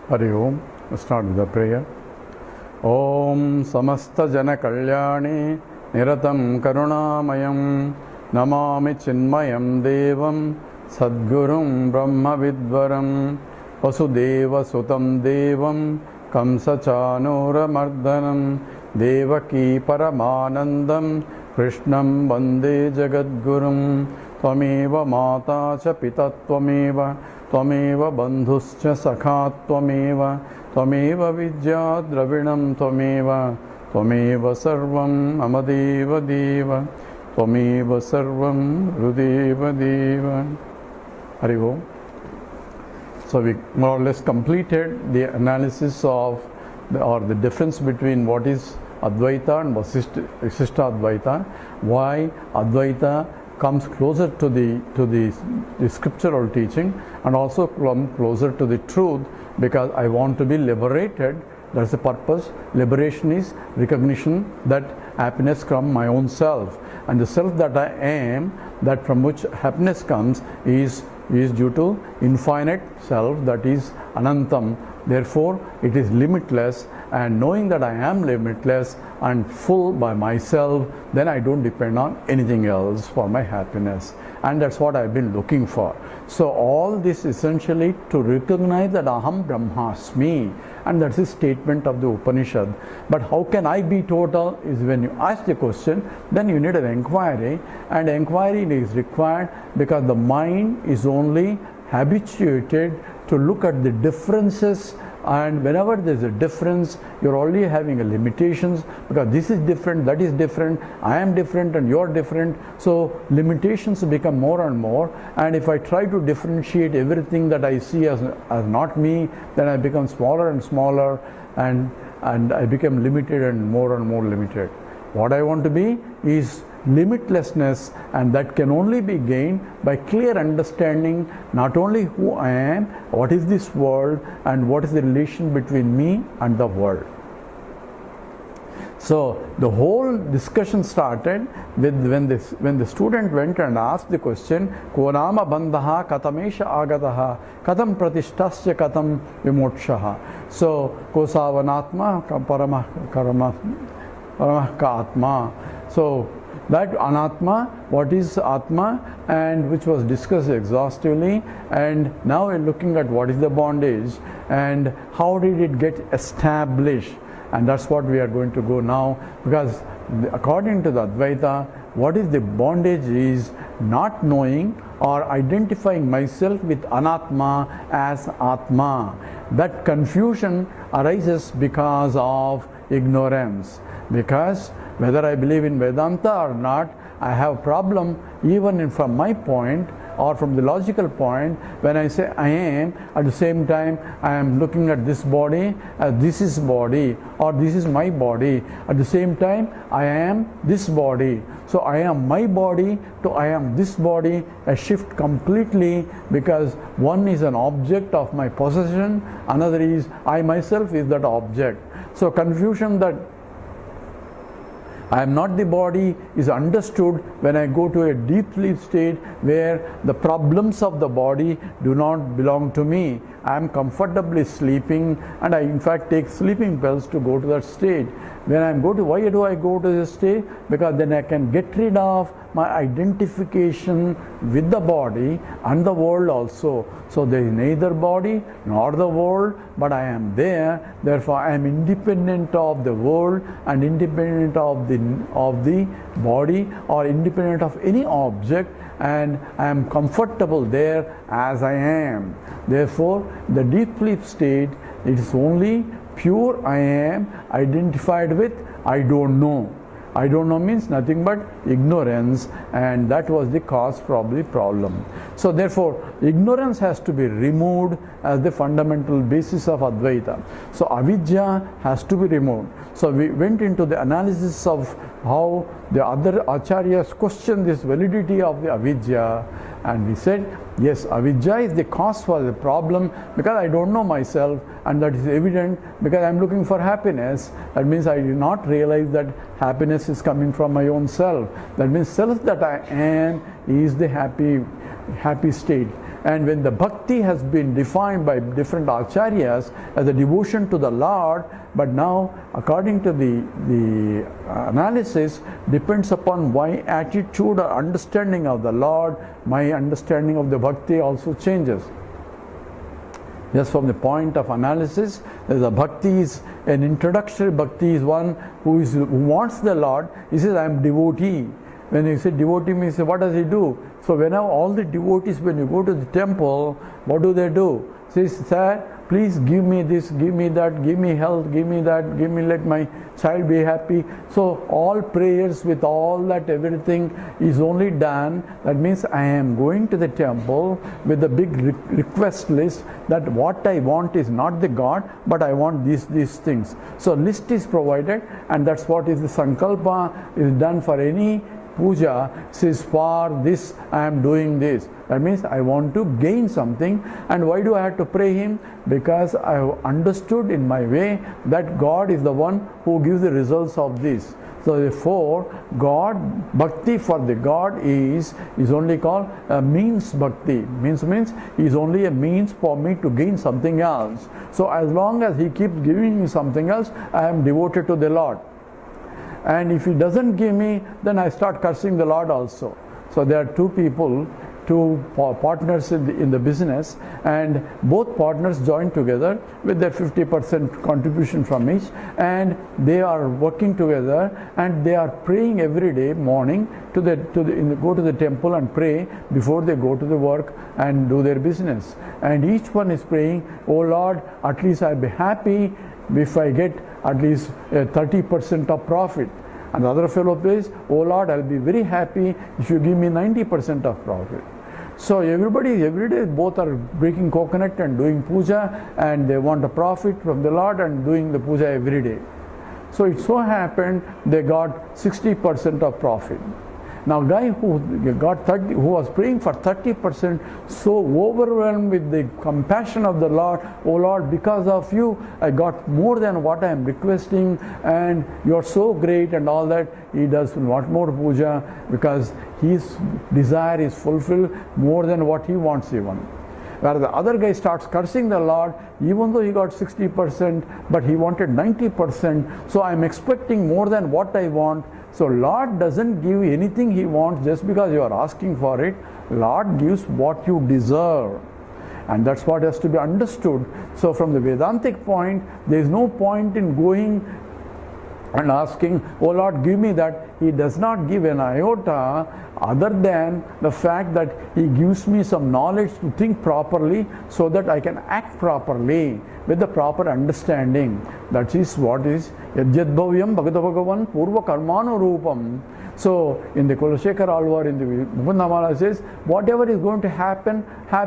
Hari Om. Let's start with the prayer. Om Samasta Jana Kalyani Niratam Karunamayam Namami Chinmayam Devam Sadgurum Brahma Vidvaram Vasudeva Sutam Devam Kamsa Chanura Mardanam Devaki Paramanandam Krishnam Vande Jagadgurum Tvameva Mata Cha Pita Tvameva Tvameva Bandhuscha Sakha Tvameva Tvameva Vidya Dravinam Tvameva Tvameva Sarvam Amadeva Deva Tvameva Sarvam Rudeva Deva. Hari Om. So we more or less completed the analysis of the difference between what is Advaita and Vasishtha Advaita, why Advaita comes closer to the scriptural teaching and also come closer to the truth, because I want to be liberated. That's the purpose. Liberation is recognition that happiness from my own self, and the self that I am, that from which happiness comes, is due to infinite self, that is Anantam. Therefore it is limitless, and knowing that I am limitless and full by myself, then I don't depend on anything else for my happiness, and that's what I've been looking for. So all this essentially to recognize that Aham Brahmasmi, and that's the statement of the Upanishad. But how can I be total is when you ask the question, then you need an inquiry, and inquiry is required because the mind is only habituated to look at the differences, and whenever there's a difference, you're already having a limitations, because this is different, that is different, I am different and you're different. So limitations become more and more, and if I try to differentiate everything that I see as not me, then I become smaller and smaller, and I become limited and more limited. What I want to be is limitlessness, and that can only be gained by clear understanding not only who I am, what is this world, and what is the relation between me and the world. So the whole discussion started with when the student went and asked the question, Konama bandhaha katamesha agataha katam pratishtasya katam vimokshaha. So kosavanatma paramah ka atma. So that anatma, what is atma, and which was discussed exhaustively, and now we're looking at what is the bondage and how did it get established, and that's what we are going to go now, because according to the Advaita, what is the bondage is not knowing or identifying myself with anatma as atma. That confusion arises because of ignorance, because whether I believe in Vedanta or not, I have a problem even from my point or from the logical point. When I say I am, at the same time I am looking at this body as this is body, or this is my body. At the same time I am this body. So I am my body to I am this body, a shift completely, because one is an object of my possession, another is I myself is that object. So confusion that I am not the body is understood when I go to a deep sleep state where the problems of the body do not belong to me. I am comfortably sleeping, and I in fact take sleeping pills to go to that state. When I go to, why do I go to this state? Because then I can get rid of my identification with the body and the world also. So there is neither body nor the world, but I am there. Therefore I am independent of the world and independent of the body, or independent of any object, and I am comfortable there as I am. Therefore the deep sleep state, it is only pure I am identified with I don't know. I don't know means nothing but ignorance, and that was the cause probably problem. So therefore ignorance has to be removed as the fundamental basis of Advaita. So avidya has to be removed. So we went into the analysis of how the other acharyas questioned this validity of the avidya, and we said yes, avidya is the cause for the problem, because I don't know myself, and that is evident because I am looking for happiness. That means I do not realize that happiness is coming from my own self. That means self that I am is the happy state. And when the bhakti has been defined by different acharyas as a devotion to the Lord, but now according to the analysis depends upon my attitude or understanding of the Lord, my understanding of the bhakti also changes. Just from the point of analysis, the bhakti is an introductory bhakti is one who wants the Lord. He says, I am devotee. When you say devotee means, what does he do? So whenever all the devotees, when you go to the temple, what do? Says, sir, please give me this, give me that, give me health, give me that, give me, let my child be happy. So all prayers with all that, everything is only done. That means I am going to the temple with a big request list that what I want is not the God, but I want these things. So list is provided, and that's what is the sankalpa is done for any puja. Says, for this I am doing this. That means I want to gain something. And why do I have to pray him? Because I have understood in my way that God is the one who gives the results of this. So therefore, God, bhakti for the God is only called a means bhakti. Means is only a means for me to gain something else. So as long as he keeps giving me something else, I am devoted to the Lord. And if he doesn't give me, then I start cursing the Lord also. So there are two partners in the business, and both partners join together with their 50% contribution from each, and they are working together, and they are praying every day morning go to the temple and pray before they go to the work and do their business. And each one is praying, oh Lord, at least I'll be happy if I get at least 30% of profit. And the other fellow prays, oh Lord, I'll be very happy if you give me 90% of profit. So everybody, every day, both are breaking coconut and doing puja, and they want a profit from the Lord and doing the puja every day. So it so happened they got 60% of profit. Now guy who was praying for 30%, so overwhelmed with the compassion of the Lord, oh Lord, because of you I got more than what I am requesting, and you are so great and all that. He does a lot more puja because his desire is fulfilled more than what he wants even. Whereas the other guy starts cursing the Lord, even though he got 60%, but he wanted 90%, so I am expecting more than what I want. So Lord doesn't give anything he wants just because you are asking for it. Lord gives what you deserve. And that's what has to be understood. So from the Vedantic point, there is no point in going and asking, oh Lord, give me that. He does not give an iota other than the fact that he gives me some knowledge to think properly so that I can act properly with the proper understanding. That is what is Yajyadbhavyam Bhagavavan Purva Karmano Rupam. So in the Kulashekar Alvar, in the Mukundamala says, whatever is going to happen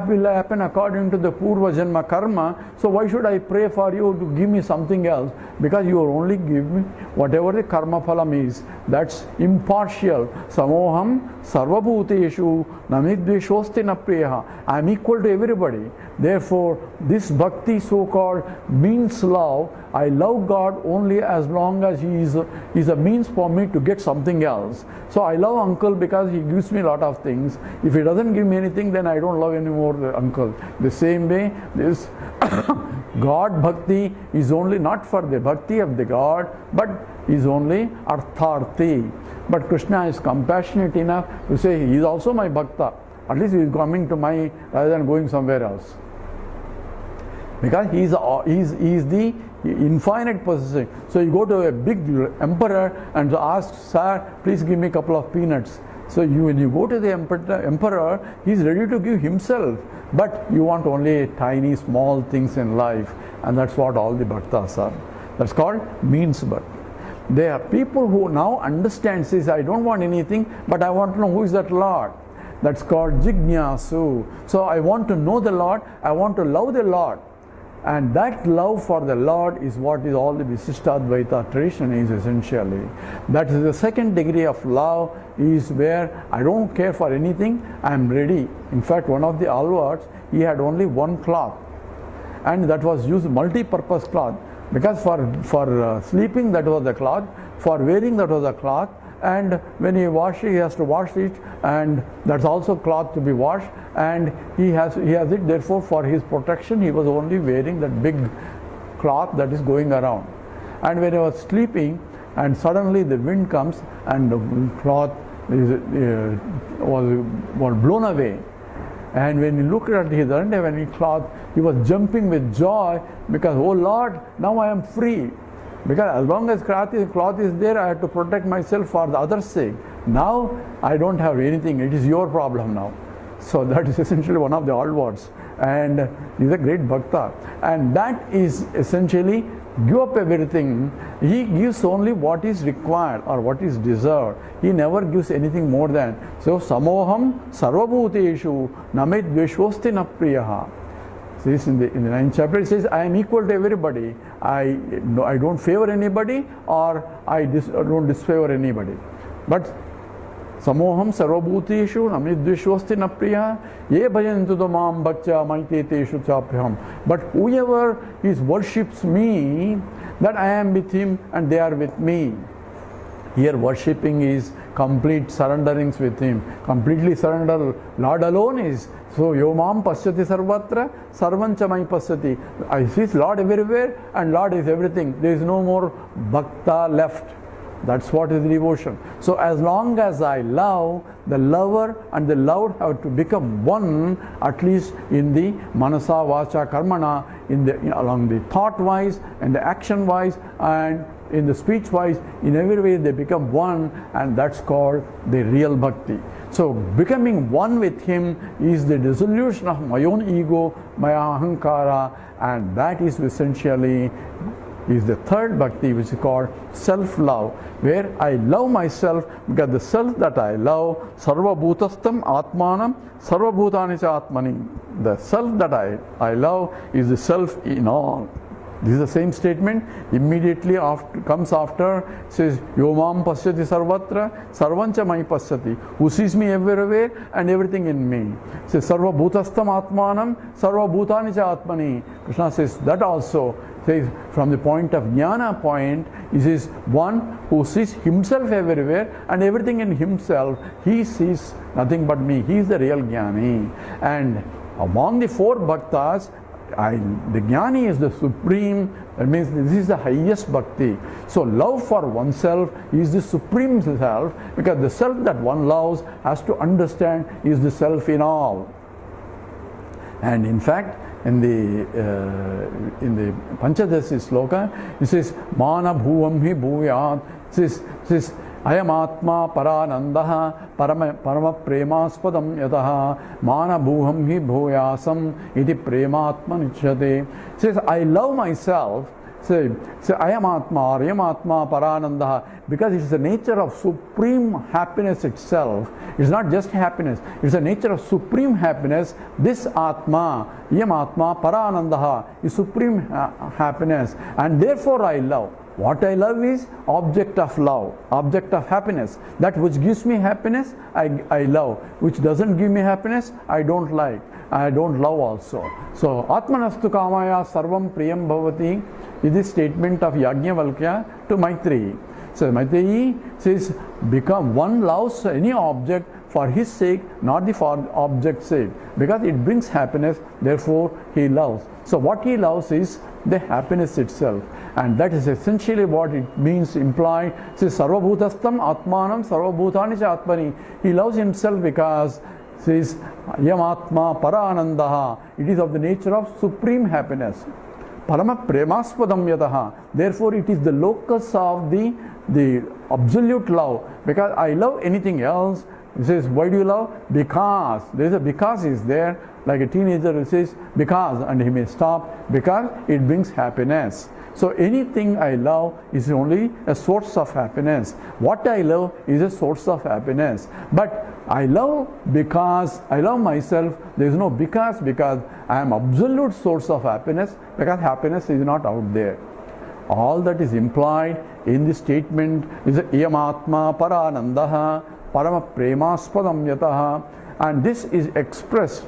will happen according to the Purva Janma Karma. So why should I pray for you to give me something else? Because you will only give me whatever the Karma Phalam is. That's impartial. Samoham Sarvabhuteshu Namidveshosti Napriyaha. I am equal to everybody. Therefore, this bhakti so-called means love. I love God only as long as he is a means for me to get something else. So I love uncle because he gives me a lot of things. If he doesn't give me anything, then I don't love anymore the uncle. The same way, this God bhakti is only not for the bhakti of the God, but is only artharthi. But Krishna is compassionate enough to say he is also my bhakta. At least he is coming to my rather than going somewhere else. Because he is the infinite possessor. So you go to a big emperor and ask, sir, please give me a couple of peanuts. So when you go to the emperor, he is ready to give himself. But you want only tiny, small things in life. And that's what all the bhaktas are. That's called means bhakti. There are people who now understand, says, I don't want anything, but I want to know who is that Lord. That's called jignasu. So I want to know the Lord, I want to love the Lord. And that love for the Lord is what is all the Visishtadvaita tradition is essentially. That is the second degree of love, is where I don't care for anything, I am ready. In fact, one of the alvards, he had only one cloth, and that was used multi-purpose cloth. Because for sleeping that was the cloth, for wearing that was the cloth, and when he wash he has to wash it, and that's also cloth to be washed, and he has it. Therefore, for his protection, he was only wearing that big cloth that is going around. And when he was sleeping, and suddenly the wind comes and the cloth was blown away. And when he looked at his underwear cloth, he was jumping with joy because, oh Lord, now I am free. Because as long as cloth is there, I have to protect myself for the other's sake. Now I don't have anything. It is your problem now. So that is essentially one of the old words. And he's a great bhakta. And that is essentially give up everything. He gives only what is required or what is deserved. He never gives anything more than. So, samoham sarvabhuteshu namid dveshvosti na priyaha. This in the 9th chapter it says, I am equal to everybody. I don't favor anybody, or I don't disfavor anybody. But samoham sarvabhuteshu namidveshvosti na priya ye bhajantu mam bhakya maiteteshu chapyam. But whoever worships me, that I am with him and they are with me. Here worshipping is complete surrenderings with him. Completely surrender. Lord alone is. So yomam pasyati sarvatra sarvancha mai pasyati. I see Lord everywhere and Lord is everything. There is no more bhakta left. That's what is devotion. So as long as I love, the lover and the loved have to become one, at least in the manasa, vacha, karmana, along the thought wise and the action wise and in the speech wise, in every way they become one, and that's called the real bhakti. So becoming one with him is the dissolution of my own ego, my ahankara, and that is essentially the third bhakti, which is called self-love, where I love myself because the self that I love, sarva bhutastam atmanam sarva bhutani cha atmani. The self that I love is the self in all. This is the same statement. Immediately comes after, says yomam pasyati sarvatra sarvancha mai pasyati, who sees me everywhere and everything in me. Says sarva bhutastam atmanam sarva bhutani cha atmani. Krishna says that also. Says from the point of jnana point, he says one who sees himself everywhere and everything in himself, he sees nothing but me. He is the real jnani. And among the four bhaktas, the jnani is the supreme. That means this is the highest bhakti. So love for oneself is the supreme self, because the self that one loves has to understand is the self in all. And in fact, in the Panchadashi sloka, it says mana bhuvam hi bhuyat. It says ayam atma paranandaha parama premaspadam yataha mana bhuvam hi bhuyasam iti prematma nichyate. It says I love myself. Say ayam atma paranandaha, because it is the nature of supreme happiness itself. It's not just happiness, it's the nature of supreme happiness. This atma, yam atma paranandaha, is supreme happiness, and therefore I love. What I love is object of love, object of happiness. That which gives me happiness, I love. Which doesn't give me happiness, I don't like. I don't love also. So atmanastu kamaya sarvam priyam bhavati is the statement of Yajnavalkya to Maitreyi. So Maitreyi says, become one loves any object for his sake, not the for object's sake, because it brings happiness, therefore he loves. So what he loves is the happiness itself, and that is essentially what it means implied. Says sarvabhutastam atmanam sarvabhutani cha atmani. He loves himself because says yam atma paranandaha, it is of the nature of supreme happiness. Parama premaspadam yataha, therefore it is the locus of the absolute love. Because I love anything else, he says, why do you love? Because. There is a because is there, like a teenager who says because, and he may stop, because it brings happiness. So anything I love is only a source of happiness. What I love is a source of happiness. But I love because I love myself. There is no because I am absolute source of happiness, because happiness is not out there. All that is implied in this statement is iyamatma paranandaha parama premaspadam yataha, and this is expressed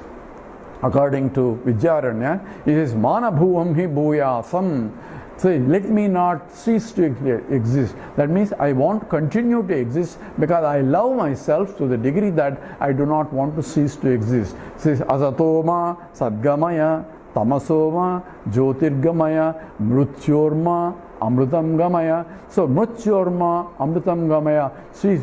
according to Vidyaranya. It is mana bhuvam hi bhuyasam. So let me not cease to exist. That means I want to continue to exist because I love myself to the degree that I do not want to cease to exist. It says asatoma sadgamaya tamasoma jyotirgamaya mrityorma amrutam gamaya. So mrityorma amrutam gamaya. See,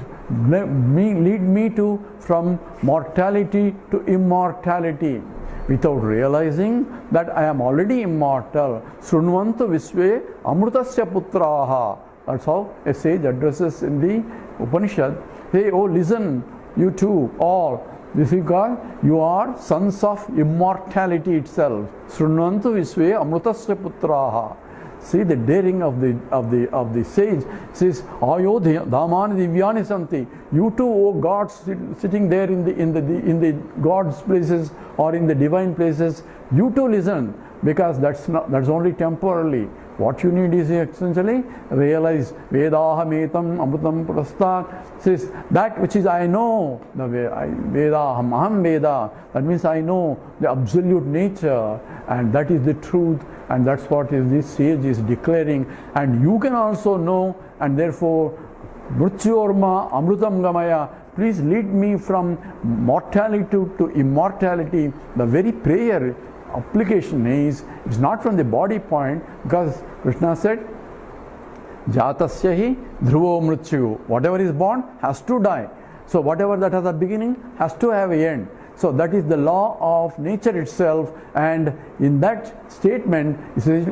lead me to from mortality to immortality, without realizing that I am already immortal. Srunvantu visve amrutasya putraha. That's how a sage addresses in the Upanishad. Hey, oh, listen, you two, all. This is called, you are sons of immortality itself. Srunvantu visve amrutasya putraha. See the daring of the sage. It says, Ayo dhamani divyani santi. You too, O gods, sitting there in the God's places or in the divine places, you too listen, because that's only temporarily. What you need is essentially realize Vedahametam Amrutam Prastat. Says that which is I know, the Vedaham Aham Veda. That means I know the absolute nature, and that is the truth, and that's what this sage is declaring. And you can also know, and therefore Mrityorma Amrutam Gamaya. Please lead me from mortality to immortality. The very prayer application is, it's not from the body point, because Krishna said, Jatasya hi dhruvo mrityu. Whatever is born has to die. So whatever that has a beginning has to have an end. So that is the law of nature itself, and in that statement,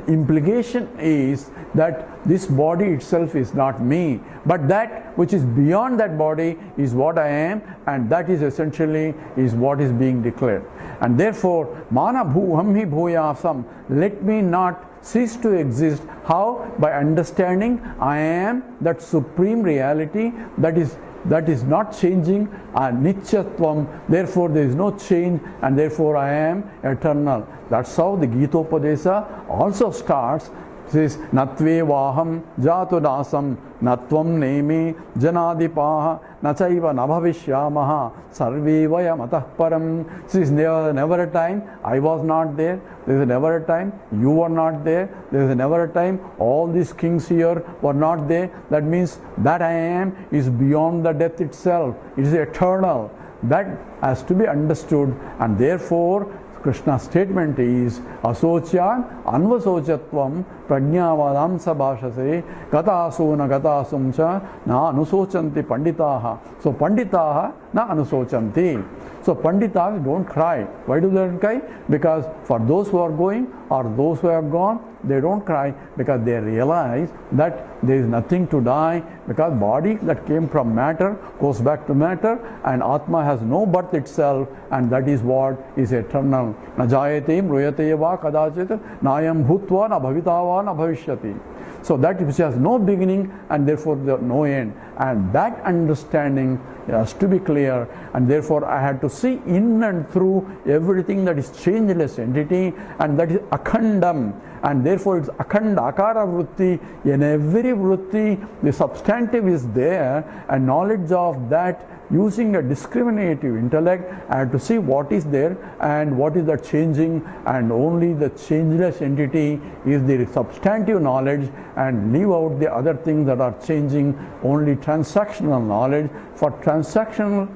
implication is that this body itself is not me, but that which is beyond that body is what I am, and that is essentially is what is being declared. And therefore, mana bhuham hi bhuyasam, let me not cease to exist. How? By understanding I am that supreme reality that is not changing, nityatvam. Therefore there is no change, and therefore I am eternal. That's how the Gita-upadesa also starts. Says natve vaham jatu dasam natvam neme janadipaha nachaiva nabhavishyamaha sarvevaya matah param. Says never a time I was not there. There is never a time you were not there. There is never a time all these kings here were not there. That means that I am is beyond the death itself. It is eternal. That has to be understood, and therefore Krishna's statement is asocyan anvasochatvam prajnavadam sabhashase gatasuna gatasumcha na anusochanti panditaha. So panditaha na anusochanti. So panditas don't cry. Why do they cry? Because for those who are going or those who have gone, they don't cry, because they realize that there is nothing to die, because body that came from matter goes back to matter, and Atma has no birth itself, and that is what is eternal. Na jayate mruyate va kadachit nayam bhutva na bhavitava na bhavishyati. So that which has no beginning and therefore no end, and that understanding has to be clear, and therefore I had to see in and through everything that is changeless entity, and that is akhandam, and therefore it's akhanda akara vritti. In every vritti the substantive is there, and knowledge of that using a discriminative intellect, I have to see what is there and what is the changing, and only the changeless entity is the substantive knowledge, and leave out the other things that are changing, only transactional knowledge. For transactional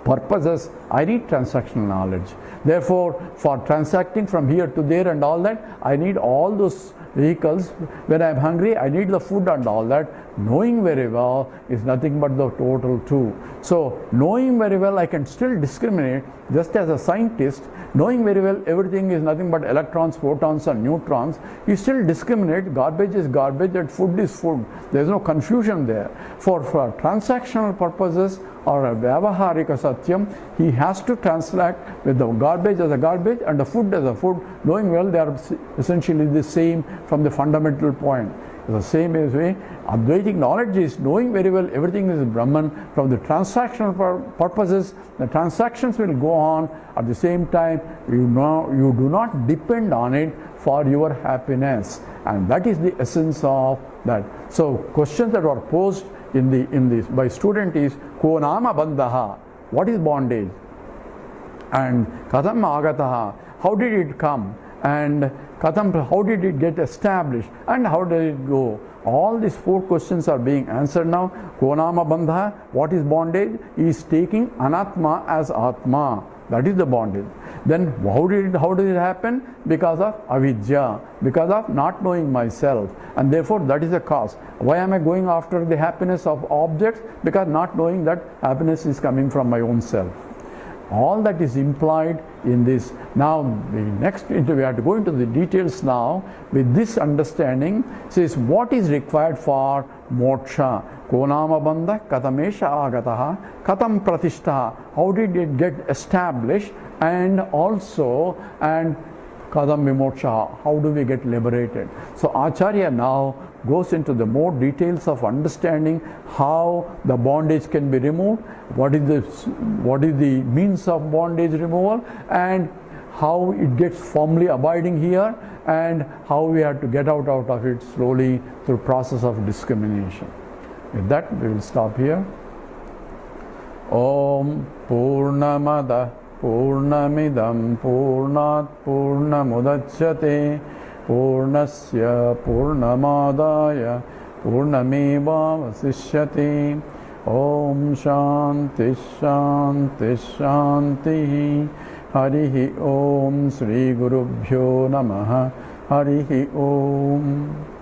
purposes, I need transactional knowledge. Therefore, for transacting from here to there and all that, I need all those vehicles. When I am hungry, I need the food and all that. Knowing very well is nothing but the total two. So, knowing very well, I can still discriminate. Just as a scientist, knowing very well everything is nothing but electrons, protons and neutrons, you still discriminate. Garbage is garbage, that food is food. There is no confusion there. For transactional purposes or a vyavaharika satyam, he has to transact with the garbage as a garbage and the food as a food, knowing well they are essentially the same from the fundamental point. The same as way, Advaitic knowledge is knowing very well everything is Brahman. From the transactional purposes, the transactions will go on. At the same time, you do not depend on it for your happiness, and that is the essence of that. So, questions that are posed in this by student is ko nama bandhaha. What is bondage? And katham agataha. How did it come? And how did it get established, and how did it go? All these 4 questions are being answered now. Konama bandha, what is bondage? He is taking anatma as atma. That is the bondage. Then how did it happen? Because of avidya, because of not knowing myself, and therefore that is a cause. Why am I going after the happiness of objects? Because not knowing that happiness is coming from my own self. All that is implied in this. Now the next we have to go into the details now. With this understanding, says what is required for moksha. Konama bandha katamesha agataha katam pratishtaha. How did it get established? And also, and kadam vimoksha, how do we get liberated? So Acharya now goes into the more details of understanding how the bondage can be removed, what is the means of bondage removal, and how it gets firmly abiding here, and how we have to get out of it slowly through process of discrimination. With that, we will stop here. Om Purnamada Purnamidam Purnat Purnamudachyate Purnasya Purnamadaya Purnameva Vasishyate. Om Shanti Shanti Shanti. Harihi Om Sri Gurubhyo Namaha. Harihi Om.